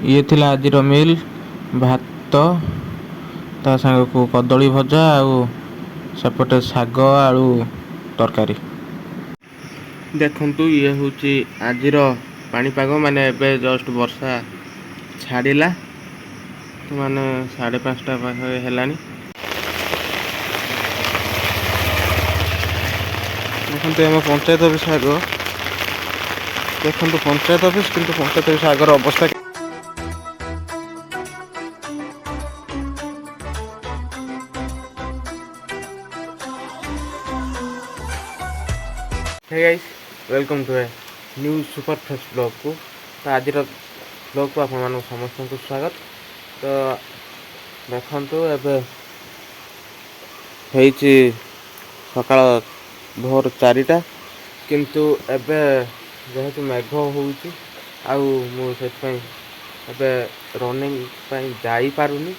ଇଏ ଥିଲା ଆଜିର ମିଲ୍। ଭାତ ତା ସାଙ୍ଗକୁ କଦଳୀ ଭଜା ଆଉ ସେପଟେ ଶାଗ ଆଳୁ ତରକାରୀ। ଦେଖନ୍ତୁ ଇଏ ହେଉଛି ଆଜିର ପାଣିପାଗ। ମାନେ ଏବେ ଜଷ୍ଟ ବର୍ଷା ଛାଡ଼ିଲା। ମାନେ 5:30 ପାଖ ହେଲାଣି। ଦେଖନ୍ତୁ ଆମ ପଞ୍ଚାୟତ ଅଫିସ୍ ଆଗ। ଦେଖନ୍ତୁ ପଞ୍ଚାୟତ ଅଫିସ୍, କିନ୍ତୁ ପଞ୍ଚାୟତ ଅଫିସ୍ ଆଗର ଅବସ୍ଥା। Hey guys, welcome to a new super fresh blog को। तो आज ब्लॉग को आपण समस्त को स्वागत। तो देखो एवं सकाळ भोर 4टा, किंतु एबे जेहेतु मेघ होउची आउ मु सेतपई एबे रनिंग पई जाई पारुनी।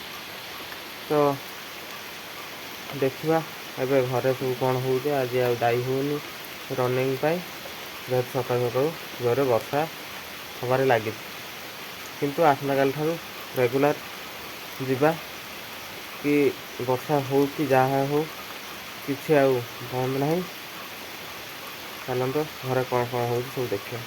तो देखिबा एबे घरे सब कोन होउचे। आज आ जाई होउनी रनिंग पाई, जेहेतु सकाळ सकाळ जोरे वर्षा हबारे लागी। किंतु आसना काल ठारू रेगुलर जिबा कि वर्षा हो कि जहाँ हो किसी आउ बंद नहीं। चलते घरे कौन कौन हो सब देखिए।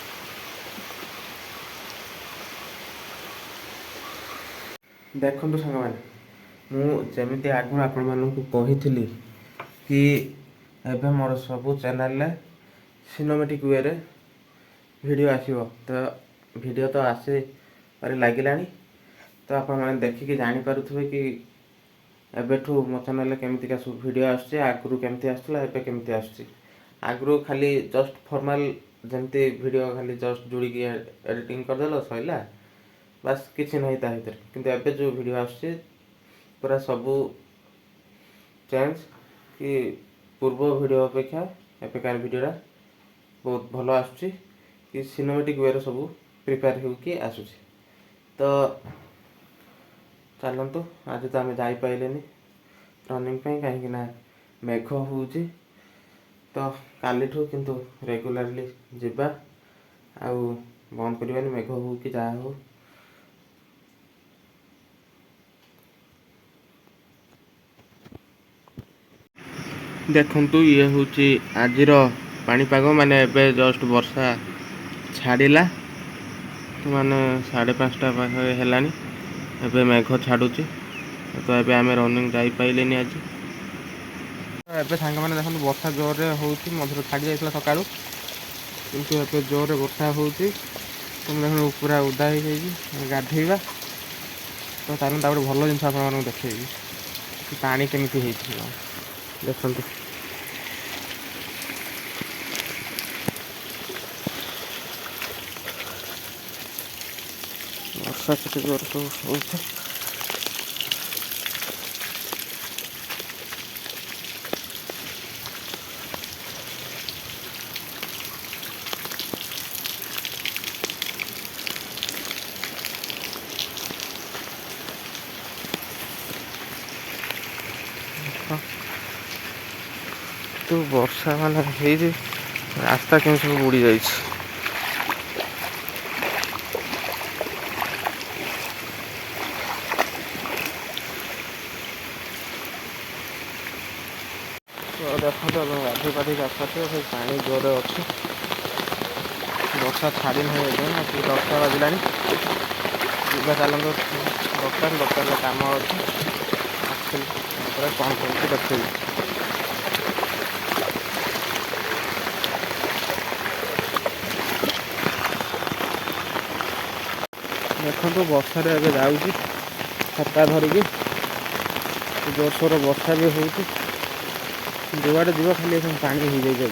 देखु सांग मैंने मुझे आगु आपण मानक कही कि एबे मोर सब चैनल सिनेमेटिक वे रे वीडियो आसीबो। तो वीडियो तो आसे पारे लागिलानी। तो आपण माने देखिके जानि पारुथबे कि एबेठू मो चैनल केमतिका सब वीडियो आछे, आगरु केमति आछला, एबे केमति आछी। आगरु खाली जस्ट फॉर्मल जेमति वीडियो खाली जस्ट जोड़ी के एडिटिंग कर देलो सइला, बस किछि नहीं ता भीतर। किंतु एबे जो वीडियो आछे पूरा सब चेंज कि पूर्व वीडियो अपेक्षा एपेकार वीडियोटा बहुत भल आछी कि सिनेमेटिक वे रे सब प्रिपेयर हो कि आछुची। तो चलतु आज तो आम जाई पाइलेनी रनिंग पे, कहीं मेघ होउची। तो काली ठू किंतु रेगुलरली जिबा आउ बंद करबानी, मेघ हो कि जहाँ हो। देखंतु ये होची आजिर पाणीपाग। माने एबे जस्ट वर्षा छाड़िला। माने 5:30 पाख हेलानी। एबे मेघ छाड़ुची। तो एबे आमे रनिंग जाई पाइलेनी आज। एबे सांग माने देखंतु वर्षा जोर रे होउची। मधुर छाड़ी जाइतला सकाळू, किंतु एबे जोर रे वर्षा होउची। तुम देखो पूरा उदा ही जाइए गाधेଇବା। तो तार गोटे भल जिन आप देखी पानी केमी देखु। वर्षा केते जोर सब होउची। तो वर्षा माने रास्ता के सब बुड़ी जाइए। तो देखो गाधे पाधे आसते पानी जोर अच्छे। वर्षा छाड़ी ना 10टा बाजिला। चलते दरकार कम अच्छे कौन कर देखिए। देखो वर्षा एवं जाऊँगी छता धरिकी। जोरसोर वर्षा भी हो जुआड़े जीव खाली पानी हो जाए।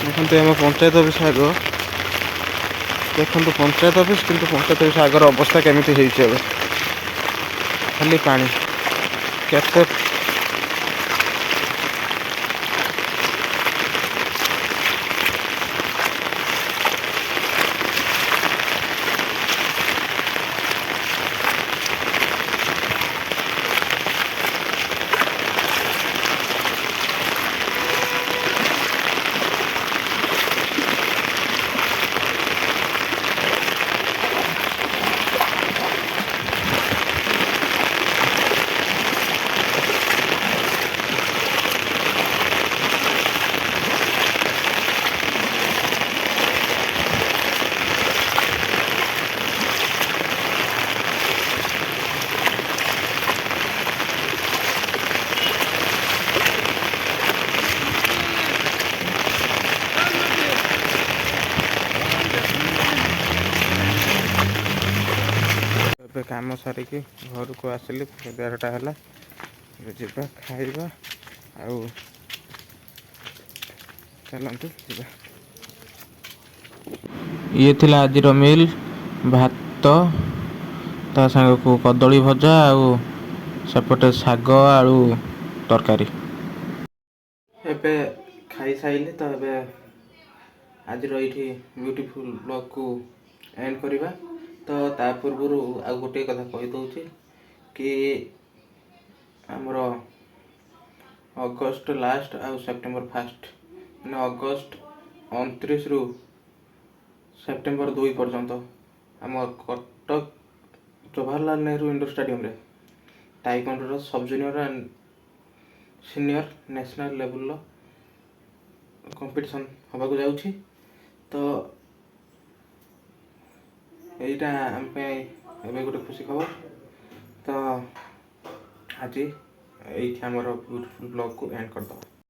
देखते आम पंचायत ऑफिस आग। देखो पंचायत ऑफिस, किंतु पंचायत ऑफिस आगर अवस्था केमिति होइछि। एबे खाली पानी केते। କାମ ସାରିକି ଘରକୁ ଆସିଲି 11ଟା ହେଲା। ଯିବା ଖାଇବା ଆଉ ଚାଲନ୍ତୁ ଯିବା। ଇଏ ଥିଲା ଆଜିର ମିଲ୍, ଭାତ ତା ସାଙ୍ଗକୁ କଦଳୀ ଭଜା ଆଉ ସେପଟେ ଶାଗ ଆଳୁ ତରକାରୀ। ଏବେ ଖାଇସାରିଲି ତ ଏବେ ଆଜିର ଏଇଠି ବ୍ୟୁଟିଫୁଲ୍ ବ୍ଲଗ୍କୁ ଏଣ୍ଡ କରିବା। ତ ତା ପୂର୍ବରୁ ଆଉ ଗୋଟିଏ କଥା କହିଦେଉଛି କି ଆମର ଅଗଷ୍ଟ ଲାଷ୍ଟ ଆଉ ସେପ୍ଟେମ୍ବର ଫାଷ୍ଟ, ମାନେ ଅଗଷ୍ଟ 29ରୁ ସେପ୍ଟେମ୍ବର 2 ପର୍ଯ୍ୟନ୍ତ ଆମ କଟକ ଜବାହରଲାଲ ନେହେରୁ ଇଣ୍ଡୋର ଷ୍ଟାଡିୟମରେ ଟାଇକଣ୍ଡୋର sub junior and senior national ଲେଭେଲର କମ୍ପିଟିସନ୍ ହେବାକୁ ଯାଉଛି। ତ ଏଇଟା ଆମ ପାଇଁ ଏବେ ଗୋଟେ ଖୁସି ଖବର। ତ ଆଜି ଏଇଠି ଆମର ବ୍ୟୁଟିଫୁଲ୍ ବ୍ଲଗ୍କୁ ଏଣ୍ଡ କରିଦେବା।